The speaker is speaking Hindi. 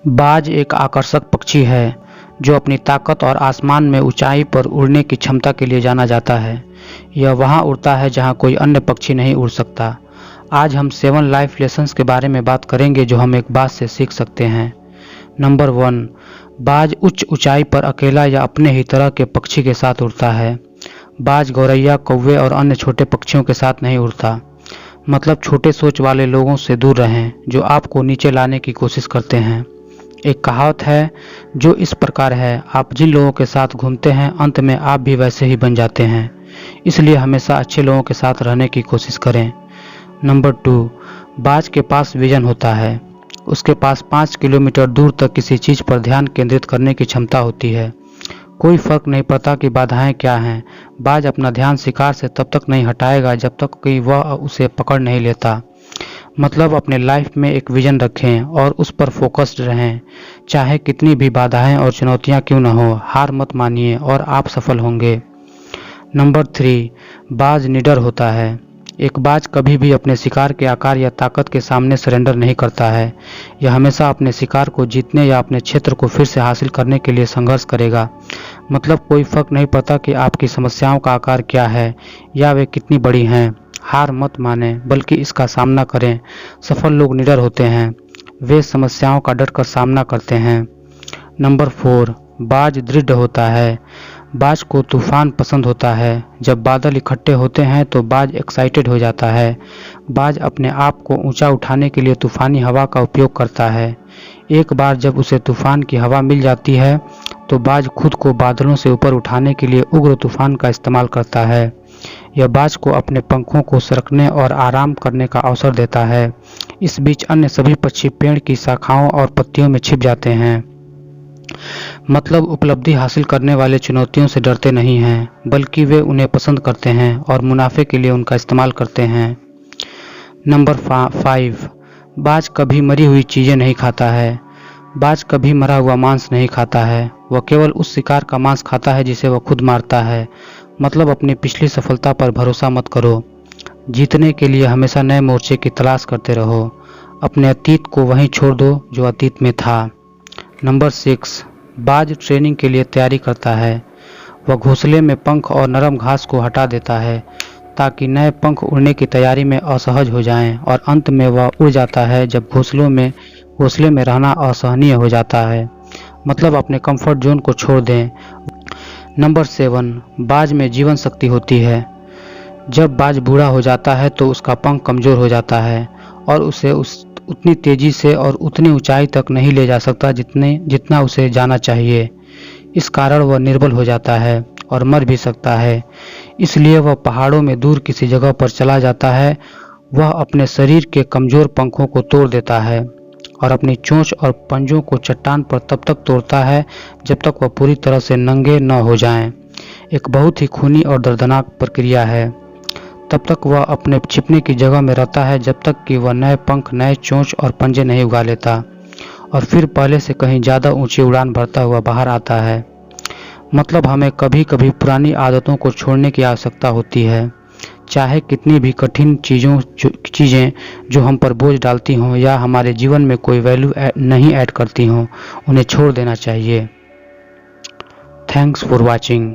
बाज एक आकर्षक पक्षी है जो अपनी ताकत और आसमान में ऊंचाई पर उड़ने की क्षमता के लिए जाना जाता है। यह वहां उड़ता है जहां कोई अन्य पक्षी नहीं उड़ सकता। आज हम 7 लाइफ लेसन्स के बारे में बात करेंगे जो हम एक बाज से सीख सकते हैं। नंबर 1, बाज उच्च ऊंचाई पर अकेला या अपने ही तरह के पक्षी के साथ उड़ता है। बाज गौरैया, कौवे और अन्य छोटे पक्षियों के साथ नहीं उड़ता। मतलब छोटे सोच वाले लोगों से दूर रहें जो आपको नीचे लाने की कोशिश करते हैं। एक कहावत है जो इस प्रकार है, आप जिन लोगों के साथ घूमते हैं अंत में आप भी वैसे ही बन जाते हैं। इसलिए हमेशा अच्छे लोगों के साथ रहने की कोशिश करें। नंबर 2, बाज के पास विजन होता है। उसके पास 5 किलोमीटर दूर तक किसी चीज़ पर ध्यान केंद्रित करने की क्षमता होती है। कोई फर्क नहीं पड़ता कि बाधाएं क्या हैं, बाज अपना ध्यान शिकार से तब तक नहीं हटाएगा जब तक कि वह उसे पकड़ नहीं लेता। मतलब अपने लाइफ में एक विजन रखें और उस पर फोकस्ड रहें। चाहे कितनी भी बाधाएं और चुनौतियां क्यों न हो, हार मत मानिए और आप सफल होंगे। नंबर 3, बाज निडर होता है। एक बाज कभी भी अपने शिकार के आकार या ताकत के सामने सरेंडर नहीं करता है। यह हमेशा अपने शिकार को जीतने या अपने क्षेत्र को फिर से हासिल करने के लिए संघर्ष करेगा। मतलब कोई फर्क नहीं पड़ता कि आपकी समस्याओं का आकार क्या है या वे कितनी बड़ी हैं। हार मत मानें बल्कि इसका सामना करें। सफल लोग निडर होते हैं, वे समस्याओं का डटकर सामना करते हैं। नंबर 4, बाज दृढ़ होता है। बाज को तूफान पसंद होता है। जब बादल इकट्ठे होते हैं तो बाज एक्साइटेड हो जाता है। बाज अपने आप को ऊंचा उठाने के लिए तूफानी हवा का उपयोग करता है। एक बार जब उसे तूफान की हवा मिल जाती है तो बाज खुद को बादलों से ऊपर उठाने के लिए उग्र तूफान का इस्तेमाल करता है। यह बाज को अपने पंखों को सरकने और आराम करने का अवसर देता है। इस बीच अन्य सभी पक्षी पेड़ की शाखाओं और पत्तियों में छिप जाते हैं। मतलब उपलब्धि हासिल करने वाले चुनौतियों से डरते नहीं हैं, बल्कि वे उन्हें पसंद करते हैं और मुनाफे के लिए उनका इस्तेमाल करते हैं। नंबर 5, बाज कभी मरी हुई चीज़ें नहीं खाता है। बाज कभी मरा हुआ मांस नहीं खाता है। वह केवल उस शिकार का मांस खाता है जिसे वह खुद मारता है। मतलब अपनी पिछली सफलता पर भरोसा मत करो। जीतने के लिए हमेशा नए मोर्चे की तलाश करते रहो। अपने अतीत को वहीं छोड़ दो जो अतीत में था। नंबर 6, बाज ट्रेनिंग के लिए तैयारी करता है। वह घोंसले में पंख और नरम घास को हटा देता है ताकि नए पंख उड़ने की तैयारी में असहज हो जाएं और अंत में वह उड़ जाता है जब घोंसले में रहना असहनीय हो जाता है। मतलब अपने कंफर्ट जोन को छोड़ दें। नंबर 7, बाज में जीवन शक्ति होती है। जब बाज बूढ़ा हो जाता है तो उसका पंख कमज़ोर हो जाता है और उसे उतनी तेज़ी से और उतनी ऊंचाई तक नहीं ले जा सकता जितना उसे जाना चाहिए। इस कारण वह निर्बल हो जाता है और मर भी सकता है। इसलिए वह पहाड़ों में दूर किसी जगह पर चला जाता है। वह अपने शरीर के कमज़ोर पंखों को तोड़ देता है और अपनी चोंच और पंजों को चट्टान पर तब तक तोड़ता है जब तक वह पूरी तरह से नंगे न हो जाएं। एक बहुत ही खूनी और दर्दनाक प्रक्रिया है। तब तक वह अपने छिपने की जगह में रहता है जब तक कि वह नए पंख, नए चोंच और पंजे नहीं उगा लेता और फिर पहले से कहीं ज़्यादा ऊंची उड़ान भरता हुआ बाहर आता है। मतलब हमें कभी कभी पुरानी आदतों को छोड़ने की आवश्यकता होती है। चाहे कितनी भी कठिन चीज़ें जो हम पर बोझ डालती हों या हमारे जीवन में कोई वैल्यू नहीं ऐड करती हों, उन्हें छोड़ देना चाहिए। Thanks for watching.